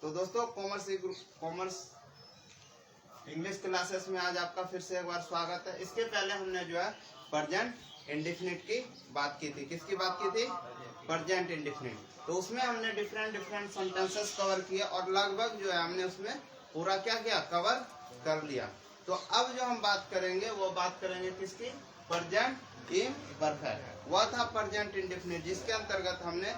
तो दोस्तों commerce English classes में आज आपका फिर से एक बार स्वागत है। इसके पहले हमने जो है प्रेजेंट इंडेफिनिट की बात की थी। किसकी बात की थी? Present indefinite. तो उसमें हमने डिफरेंट सेंटेंसेस कवर किए और लगभग जो है हमने उसमें पूरा क्या किया, कवर कर लिया। तो अब जो हम बात करेंगे वो बात करेंगे किसकी? Present imperfect. वह था प्रेजेंट इंडेफिनिट जिसके अंतर्गत हमने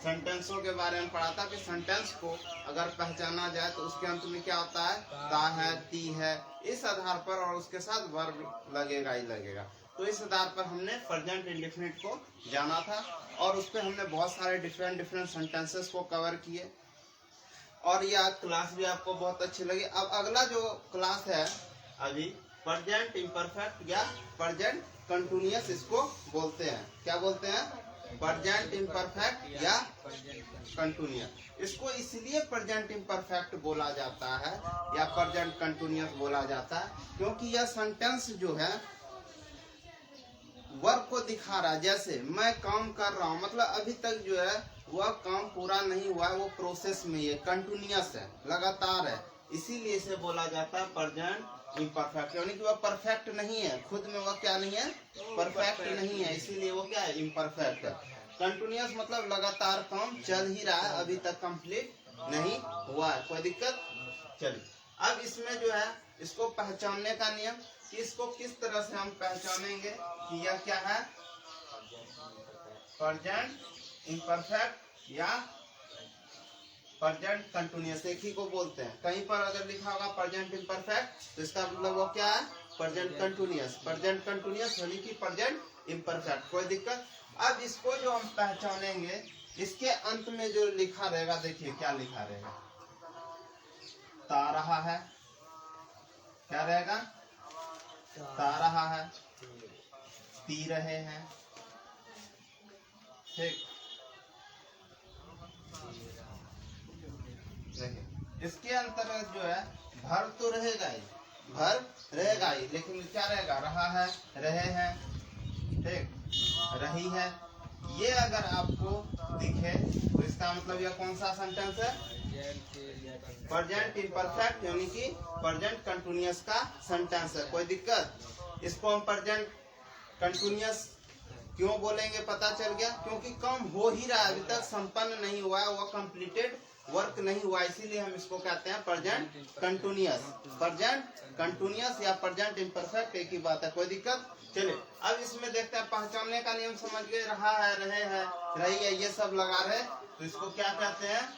सेंटेंसों के बारे में पढ़ा था कि सेंटेंस को अगर पहचाना जाए तो उसके अंत में क्या होता है, ता है, ती है, इस आधार पर, और उसके साथ वर्ब लगेगा ही लगेगा। तो इस आधार पर हमने प्रेजेंट इंडेफिनिट को जाना था और उस पर हमने बहुत सारे डिफरेंट सेंटेंसेस को कवर किए और यह क्लास भी आपको बहुत अच्छी लगी। अब अगला जो क्लास है अभी प्रेजेंट इम्परफेक्ट या प्रेजेंट कंटिन्यूअस इसको बोलते हैं। क्या बोलते हैं? प्रेजेंट इम्परफेक्ट या कंटिन्यूअस। इसको इसलिए प्रेजेंट इम्परफेक्ट बोला जाता है या प्रेजेंट कंटिन्यूअस बोला जाता है क्योंकि यह सेंटेंस जो है वर्ब को दिखा रहा है। जैसे मैं काम कर रहा हूँ, मतलब अभी तक जो है वह काम पूरा नहीं हुआ है, वो प्रोसेस में है, कंटिन्यूअस है, लगातार है, इसीलिए इसे बोला जाता है प्रेजेंट इम्परफेक्ट। यानी कि वह परफेक्ट नहीं है, खुद में वह क्या नहीं है, परफेक्ट नहीं है, इसीलिए वो क्या है, इम्परफेक्ट है। कंटिन्यूअस मतलब लगातार काम चल ही रहा है, अभी तक कंप्लीट नहीं हुआ है। कोई दिक्कत? चलिए अब इसमें जो है इसको पहचानने का नियम कि इसको किस तरह से हम पहचानेंगे कि यह क्या है, प्रेजेंट इम्परफेक्ट या प्रेजेंट कंटिन्यूअस, एक ही को बोलते हैं। कहीं पर अगर लिखा होगा प्रेजेंट इम्परफेक्ट तो इसका मतलब वो क्या है, प्रेजेंट कंटिन्यूअस। प्रेजेंट कंटिन्यूअस यानी कि प्रेजेंट इम्परफेक्ट। कोई दिक्कत? अब इसको जो हम पहचानेंगे इसके अंत में जो लिखा रहेगा, देखिए क्या लिखा रहेगा, ता रहा है, क्या रहेगा, ता रहा है, पी रहे हैं, ठीक। इसके अंतर्गत जो है भर तो रहेगा ही, भर रहेगा ही, लेकिन क्या रहेगा, रहा है, रहे हैं, ठीक, रही है। ये अगर आपको दिखे तो इसका मतलब यह कौन सा सेंटेंस है, प्रेजेंट इम्परफेक्ट यानी कि प्रेजेंट कंटिन्यूअस का सेंटेंस है। कोई दिक्कत? इसको हम प्रेजेंट कंटिन्यूअस क्यों बोलेंगे, पता चल गया, क्योंकि काम हो ही रहा है, अभी तक संपन्न नहीं हुआ है, वो कंप्लीटेड वर्क नहीं हुआ, इसीलिए हम इसको कहते हैं प्रेजेंट कंटिन्यूअस। प्रेजेंट कंटिन्यूअस या प्रेजेंट इम्परफेक्ट एक ही बात है। कोई दिक्कत? चलिए अब इसमें देखते हैं, पहचानने का नियम समझ गए, रहा है, रहे हैं, रही है, ये सब लगा रहे तो इसको क्या कहते हैं,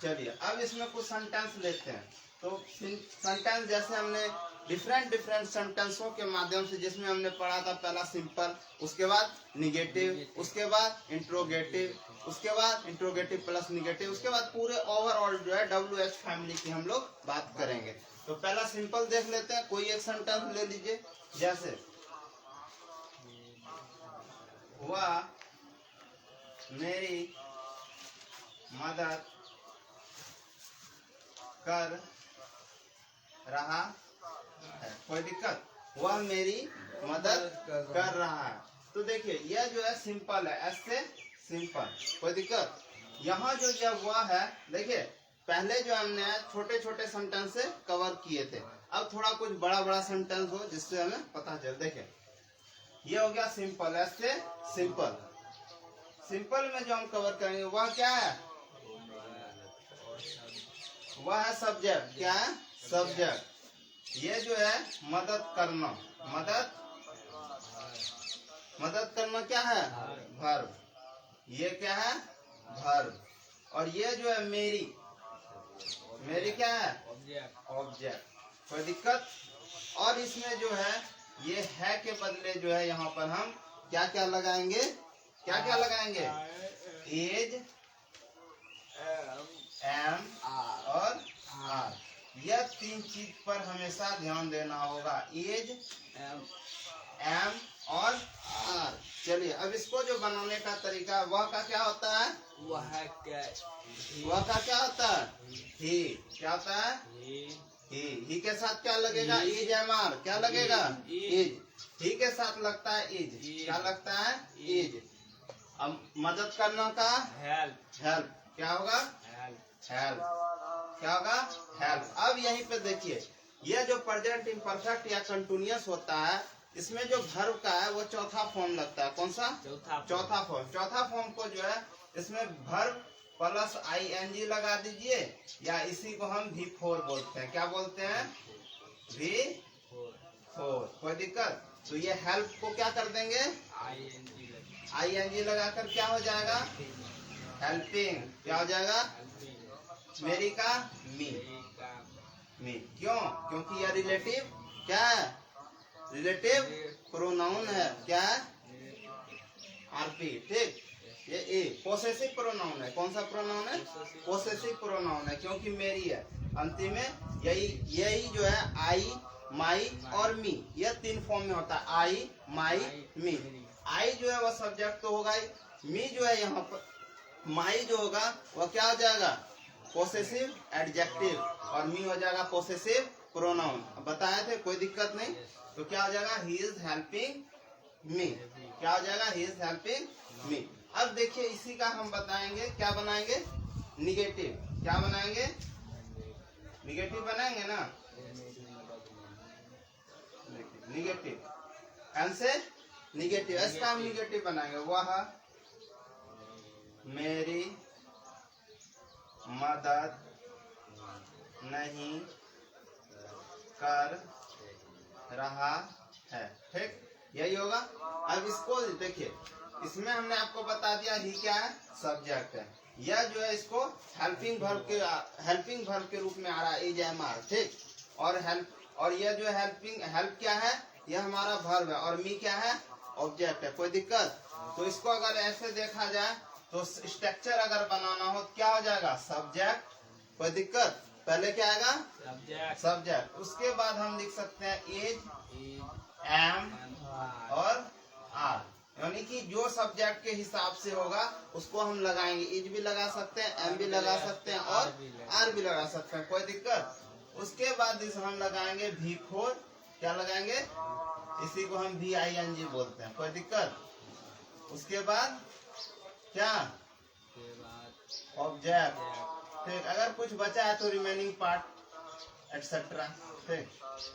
चलिए अब इसमें कुछ सेंटेंस लेते हैं। तो सेंटेंस जैसे हमने डिफरेंट सेंटेंसों के माध्यम से, जिसमें हमने पढ़ा था पहला सिंपल, उसके बाद निगेटिव, उसके बाद इंट्रोगेटिव, उसके बाद इंट्रोगेटिव प्लस निगेटिव, उसके बाद पूरे ओवरऑल जो है WH फैमिली की हम लोग बात करेंगे। तो पहला सिंपल देख लेते हैं, कोई एक सेंटेंस ले लीजिए। जैसे वह मेरी मदद कर रहा है। कोई दिक्कत? वह मेरी मदद कर रहा है। तो देखिए यह जो है सिंपल है, ऐसे सिंपल, कोई दिक्कत? यहाँ जो जब वह है, देखिए पहले जो हमने छोटे सेंटेंस से कवर किए थे, अब थोड़ा कुछ बड़ा सेंटेंस हो जिससे हमें पता चल। देखिए ये हो गया सिंपल, ऐसे सिंपल। सिंपल में जो हम कवर करेंगे वह क्या है, वह है सब्जेक्ट। क्या है? सब्जेक्ट। ये जो है मदद करना, मदद करना क्या है, वर्ब। ये क्या है, वर्ब। और ये जो है मेरी क्या है, ऑब्जेक्ट। कोई दिक्कत? और इसमें जो है ये है के बदले जो है यहाँ पर हम क्या क्या लगाएंगे, एज, एम और आर। यह तीन चीज पर हमेशा ध्यान देना होगा, एज, एम और आर। चलिए अब इसको जो बनाने का तरीका, वह का क्या होता है, वह का क्या होता है, ही। क्या होता है, ही के साथ क्या लगेगा, एज, एम, आर। क्या लगेगा, एज। ही के साथ लगता है एज। क्या लगता है, एज। अब मदद करना का हेल्प। क्या होगा? हेल्प। क्या होगा? हेल्प। अब यहीं पे देखिए, यह जो प्रेजेंट इम्परफेक्ट या कंटिन्यूअस होता है, इसमें जो वर्ब का है वो चौथा फॉर्म लगता है। कौन सा? चौथा फॉर्म। चौथा फॉर्म को जो है इसमें वर्ब प्लस ing लगा दीजिए, या इसी को हम V4 बोलते हैं। क्या बोलते हैं? V4। कोई दिक्कत? तो ये हेल्प को क्या कर देंगे? ing लगाकर क्या हो जाएगा? हेल्पिंग। क्या हो जाएगा? मेरी का मी। क्यों? क्योंकि यह रिलेटिव क्या है? रिलेटिव प्रोनाउन है। क्या है? आरपी। ठीक। ये ए पोसेसिव प्रोनाउन है। कौन सा प्रोनाउन है? पोसेसिव प्रोनाउन है, क्योंकि मेरी है। अंतिम में यही जो है आई, माई और मी, यह तीन फॉर्म में होता है। आई, माई, मी। आई जो है वह सब्जेक्ट तो होगा ही। मी जो है यहाँ पर, माई जो होगा वह क्या हो जाएगा? Possessive adjective. और मी हो जाएगा पोसेसिव प्रोनाउन। बताए थे, कोई दिक्कत नहीं। तो क्या हो जाएगा? He is helping me. क्या हो जाएगा? He is helping me. अब देखिए, इसी का हम बताएंगे, क्या बनाएंगे? निगेटिव। क्या बनाएंगे? निगेटिव बनाएंगे ना। निगेटिव एन से निगेटिव, इसका हम निगेटिव बनाएंगे। वह मेरी मदद नहीं कर रहा है। ठीक, यही होगा। अब इसको देखिए, इसमें हमने आपको बता दिया ही क्या है? सब्जेक्ट है। यह जो है इसको हेल्पिंग वर्ब के रूप में आ रहा है, इज एम आर। ठीक। और यह जो हेल्प क्या है? यह हमारा वर्ब है। और मी क्या है? ऑब्जेक्ट है। कोई दिक्कत? तो इसको अगर ऐसे देखा जाए तो स्ट्रक्चर अगर बनाना हो क्या हो जाएगा? सब्जेक्ट। कोई दिक्कत? पहले क्या आएगा? सब्जेक्ट। उसके बाद हम लिख सकते हैं इज, एम और आर, यानी कि जो सब्जेक्ट के हिसाब से होगा उसको हम लगाएंगे। इज भी लगा सकते हैं, एम भी लगा सकते हैं और आर भी लगा सकते हैं। कोई दिक्कत? उसके बाद इस हम लगाएंगे V4। क्या लगाएंगे? इसी को हम VING बोलते हैं। कोई दिक्कत? उसके बाद क्या? ऑब्जेक्ट। ठीक। अगर कुछ बचा है तो रिमेनिंग पार्ट एटसेट्रा। ठीक।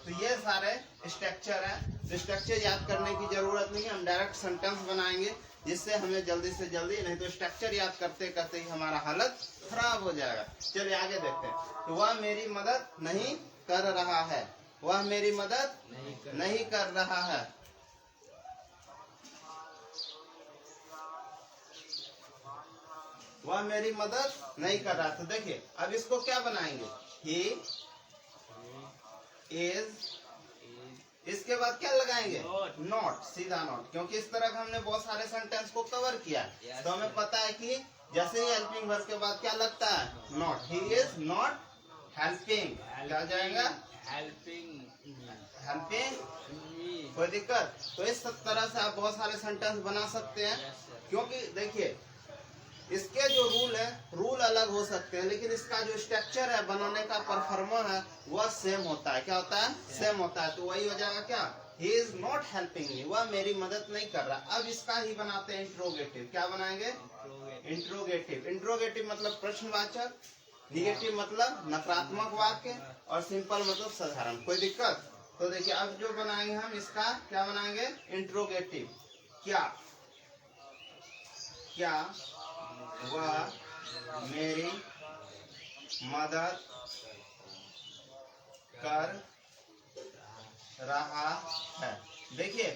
तो ये सारे स्ट्रक्चर हैं। तो स्ट्रक्चर याद करने की जरूरत नहीं है, हम डायरेक्ट सेंटेंस बनाएंगे, जिससे हमें जल्दी से जल्दी, नहीं तो स्ट्रक्चर याद करते करते ही हमारा हालत खराब हो जाएगा। चलिए आगे देखते हैं। तो वह मेरी मदद नहीं कर रहा है। वह मेरी मदद नहीं कर रहा है। वह मेरी मदद नहीं कर रहा। तो देखिए, अब इसको क्या बनाएंगे? ही इज, इसके बाद क्या लगाएंगे? नॉट। सीधा नॉट, क्योंकि इस तरह हमने बहुत सारे सेंटेंस को कवर किया। तो हमें पता है कि जैसे ही हेल्पिंग वर्ब के बाद क्या लगता है? Not. He is not helping. क्या जाएगा? हेल्पिंग। कोई दिक्कत? तो इस तरह से आप बहुत सारे सेंटेंस बना सकते हैं, क्योंकि देखिए इसके जो रूल अलग हो सकते हैं, लेकिन इसका जो स्ट्रक्चर है, बनाने का परफॉर्मर है, वह सेम होता है। क्या होता है? सेम होता है। तो वही हो जाएगा क्या? He is not helping me. वह मेरी मदद नहीं कर रहा। अब इसका ही बनाते हैं इंट्रोगेटिव। क्या बनाएंगे? इंट्रोगेटिव। इंट्रोगेटिव मतलब प्रश्नवाचक, निगेटिव मतलब नकारात्मक वाक्य, और सिंपल मतलब साधारण। कोई दिक्कत? तो देखिए, अब जो बनाएंगे हम, इसका क्या बनाएंगे? इंट्रोगेटिव। क्या वह मेरी मदद कर रहा है? देखिए,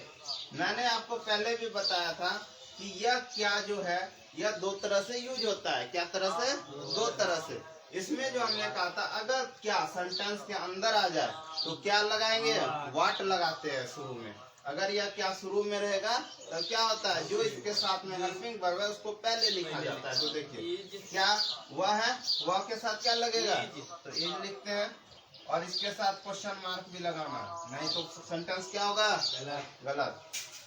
मैंने आपको पहले भी बताया था कि यह क्या जो है, यह दो तरह से यूज होता है। क्या तरह से? दो तरह से। इसमें जो हमने कहा था, अगर क्या सेंटेंस के अंदर आ जाए तो क्या लगाएंगे? व्हाट लगाते हैं शुरू में। अगर यह क्या शुरू में रहेगा तो क्या होता है? जो इसके साथ में हेल्पिंग वर्ब है उसको पहले लिखा जाता है। तो देखिए, क्या वह है, वह के साथ क्या लगेगा? तो इज लिखते हैं, और इसके साथ क्वेश्चन मार्क भी लगाना, नहीं तो सेंटेंस क्या होगा? गलत।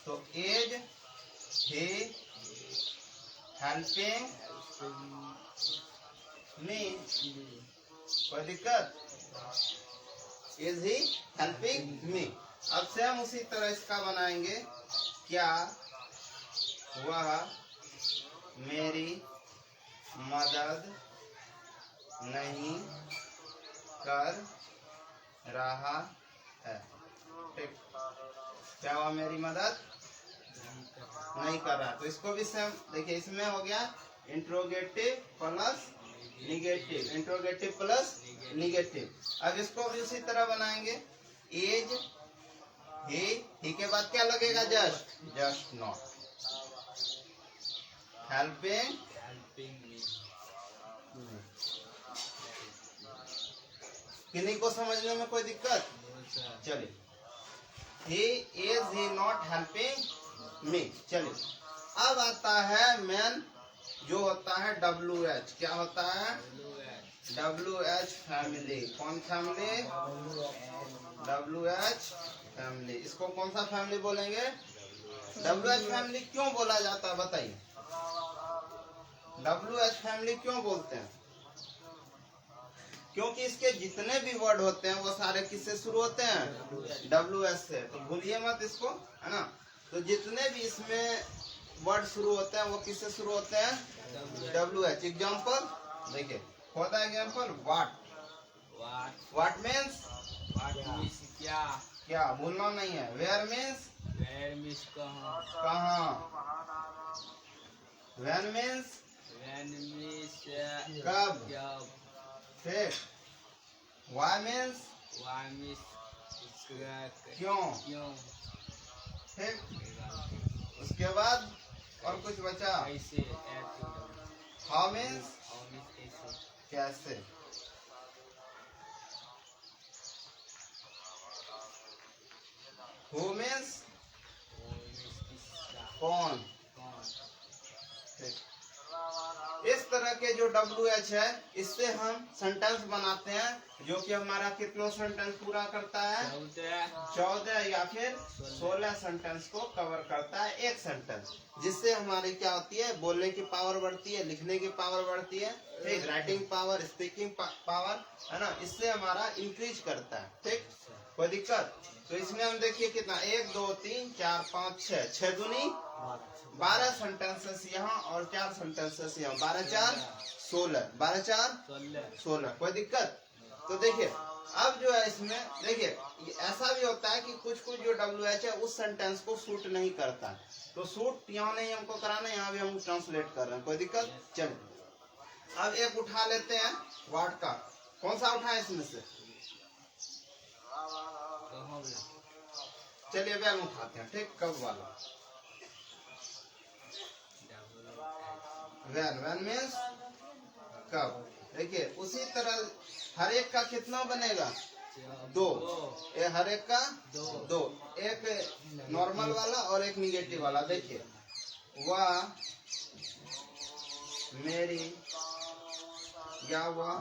तो इज ही हेल्पिंग मी। कोई दिक्कत? Is he helping me. अब से हम उसी तरह इसका बनाएंगे। क्या वह मेरी मदद नहीं कर रहा है। ठीक, क्या हुआ? मेरी मदद नहीं कर रहा। तो इसको भी सेम देखिए, इसमें हो गया interrogative plus negative, interrogative plus negative. अब इसको भी उसी तरह बनाएंगे। इज ही के बाद क्या लगेगा? जस्ट नॉट हेल्पिंग किन्हीं को समझने में कोई दिक्कत? चलिए, ही नॉट हेल्पिंग मी। चलिए, अब आता है मैन, जो होता है WH। क्या होता है? WH family. कौन फैमिली? WH family. इसको कौन सा फैमिली बोलेंगे? WH family. क्यों बोला जाता है बताइए? WH फैमिली क्यों बोलते हैं? क्योंकि इसके जितने भी वर्ड होते हैं वो सारे किससे शुरू होते हैं? WH से। तो भूलिए मत इसको, है ना। तो जितने भी इसमें वर्ड शुरू होते हैं वो किससे शुरू होते हैं? WH। एग्जाम्पल देखिए, होता है एग्जाम्पल व्हाट मीन्स क्या, भूलना नहीं है। वेयर मीन्स कहाँ। व्हेन मीन्स कब। ठीक, व्हाई मीन्स क्यों। ठीक, उसके बाद और कुछ बचा? हाउ मीन्स कैसे। हु मीन्स कौन। ठीक, इस तरह के जो WH है इससे हम सेंटेंस बनाते हैं, जो कि हमारा कितना सेंटेंस पूरा करता है? 14 या फिर 16 सेंटेंस को कवर करता है एक सेंटेंस, जिससे हमारी क्या होती है? बोलने की पावर बढ़ती है, लिखने की पावर बढ़ती है। ठीक, राइटिंग पावर, स्पीकिंग पावर, है ना, इससे हमारा इंक्रीज करता है। ठीक, कोई दिक्कत? तो इसमें हम देखिए कितना, 1 2 3 4 5 6, 6 दूनी 12 सेंटेंसेस यहाँ और 4 सेंटेंसेस यहाँ। 12 4 16, 12 4 16। कोई दिक्कत? तो देखिए, अब जो है इसमें देखिए, ऐसा भी होता है कि कुछ कुछ जो WH है उस सेंटेंस को सूट नहीं करता। तो सूट यहाँ नहीं हमको कराना, यहाँ भी हम ट्रांसलेट कर रहे हैं। कोई दिक्कत? चलिए, अब एक उठा लेते हैं वर्ड का। कौन सा उठाए इसमें से? चलिए वैन उठाते हैं। ठीक, कब वाला? वैन मीन्स कब। देखिए, उसी तरह हर एक का कितना बनेगा? 2। हर एक का 2, एक नॉर्मल वाला और एक निगेटिव वाला। देखिए, वह मेरी या वह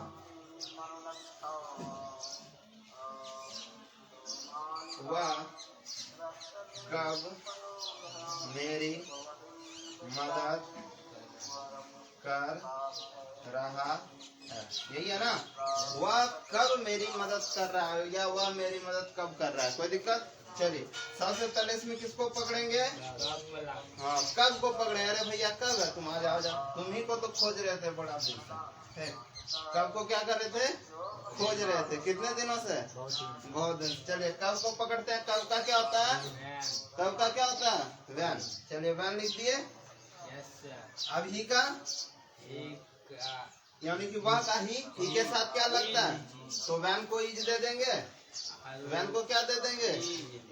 कब मेरी मदद कर रहा है। यही है ना, वह कब मेरी मदद कर रहा है या वह मेरी मदद कब कर रहा है। कोई दिक्कत? चलिए, सबसे पहले इसमें किसको पकड़ेंगे? हाँ, कब को पकड़े। अरे भैया कब है? तुम आ जाओ, तुम ही को तो खोज रहे थे बड़ा दिन से। कब को क्या कर रहे थे? खोज रहे थे। कितने दिनों से? बहुत दिन। चलिए, कब को पकड़ते हैं। कब का क्या होता है? कब का क्या होता है? वैन। चलिए, वैन लिख दिए। अब ही का, यानी कि वह का ही के साथ क्या लगता है? तो वैन को इज दे देंगे। वैन को क्या दे देंगे?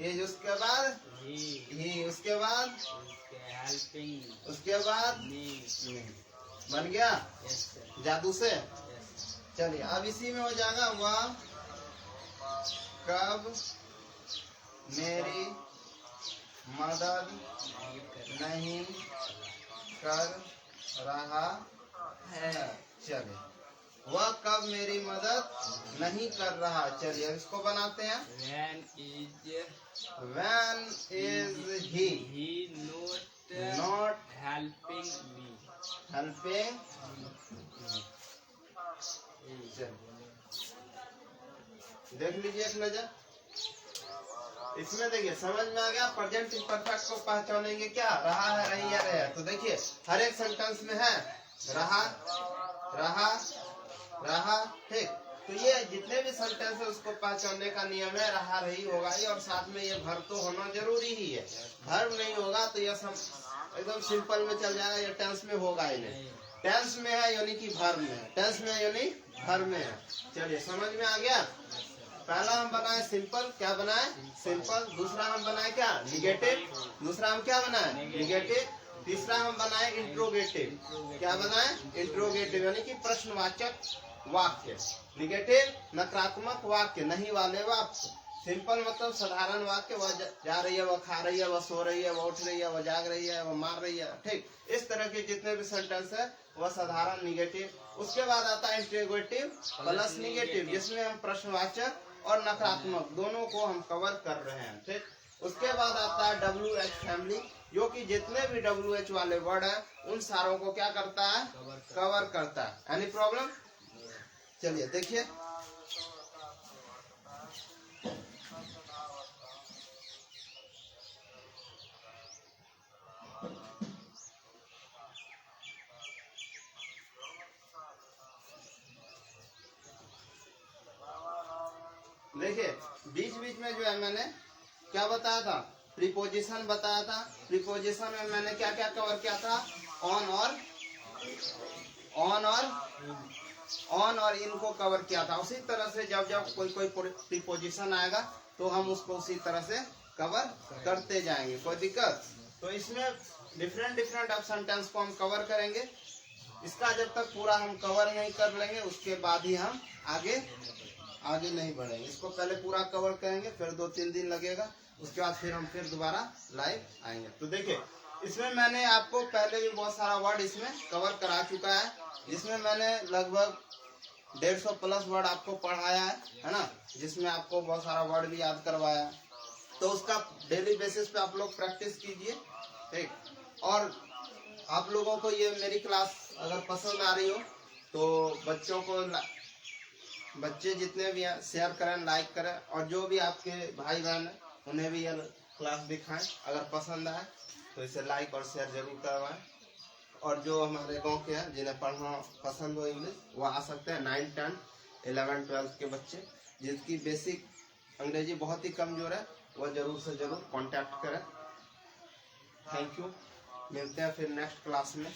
इज। उसके बाद ही, उसके बाद बन गया जादू से। चलिए, अब इसी में हो जाएगा, वह कब मेरी मदद नहीं कर रहा है। चलिए, वह कब मेरी मदद नहीं कर रहा। चलिए, इसको बनाते हैं। When is he not helping me? देख लीजिए एक नजर। इसमें देखिए, समझ में आ गया। प्रेजेंट परफेक्ट को पहचानेंगे क्या? रहा है, रही है, रहे। तो देखिए, हर एक सेंटेंस में है रहा, रहा, रहा, ठीक। तो ये जितने भी सेंटेंस है उसको पहचानने का नियम है, रहा, रही होगा ही, और साथ में ये वर्ब तो होना जरूरी ही है। वर्ब नहीं होगा तो ये सब एकदम सिंपल में चल जाएगा, ये टेंस में होगा ही नहीं। टेंस में है यानी कि वर्ब में है, टेंस में है यानी वर्ब में है। चलिए समझ में आ गया। पहला हम बनाए सिंपल, क्या बनाए? सिंपल। दूसरा हम बनाए क्या? निगेटिव। दूसरा हम क्या बनाए? निगेटिव। तीसरा हम बनाए इंट्रोगेटिव। क्या बनाए? इंट्रोगेटिव यानी कि प्रश्नवाचक वाक्य। निगेटिव नकारात्मक वाक्य, नहीं वाले वाक्य। सिंपल मतलब साधारण वाक्य, वह जा रही है, वह खा रही है, वह सो रही है, वह उठ रही है, वह जाग रही है, वह मार रही है, ठीक। इस तरह के जितने भी सेंटेंस है वह साधारण निगेटिव। उसके बाद आता है इंट्रोगेटिव प्लस निगेटिव, जिसमें हम प्रश्नवाचक और नकारात्मक दोनों को हम कवर कर रहे हैं, ठीक। उसके बाद आता है WH फैमिली, जो कि जितने भी WH वाले वर्ड है उन सारों को क्या करता है? कवर करता है। Any problem? चलिए देखिए, देखिए बीच बीच में जो है मैंने क्या बताया था? प्रीपोजिशन बताया था। प्रीपोजिशन में मैंने क्या क्या कवर किया था? ऑन और इनको कवर किया था। उसी तरह से जब जब कोई प्रीपोजिशन आएगा तो हम उसको उसी तरह से कवर करते जाएंगे, कोई दिक्कत? तो इसमें डिफरेंट अब सेंटेंस को हम कवर करेंगे। इसका जब तक पूरा हम कवर नहीं कर लेंगे उसके बाद ही हम आगे नहीं बढ़ेंगे। इसको पहले पूरा कवर करेंगे, फिर 2-3 दिन लगेगा, उसके बाद फिर हम दोबारा लाइव आएंगे। तो देखिए इसमें मैंने आपको पहले भी बहुत सारा वर्ड इसमें कवर करा चुका है, जिसमें मैंने लगभग 150 प्लस वर्ड आपको पढ़ाया है ना, जिसमें आपको बहुत सारा वर्ड भी याद करवाया। तो उसका डेली बेसिस पे आप लोग प्रैक्टिस कीजिए, ठीक। और आप लोगों को ये मेरी क्लास अगर पसंद आ रही हो तो बच्चे जितने भी हैं शेयर करें, लाइक करें, और जो भी आपके भाई बहन हैं उन्हें भी यह क्लास दिखाएं। अगर पसंद आए तो इसे लाइक और शेयर जरूर करवाएं। और जो हमारे गांव के हैं जिन्हें पढ़ना पसंद हो इंग्लिश, वो आ सकते हैं। 9, 10, 11, 12 के बच्चे जिनकी बेसिक अंग्रेजी बहुत ही कमजोर है, वह जरूर से जरूर कांटेक्ट करें। थैंक यू, मिलते हैं फिर नेक्स्ट क्लास में।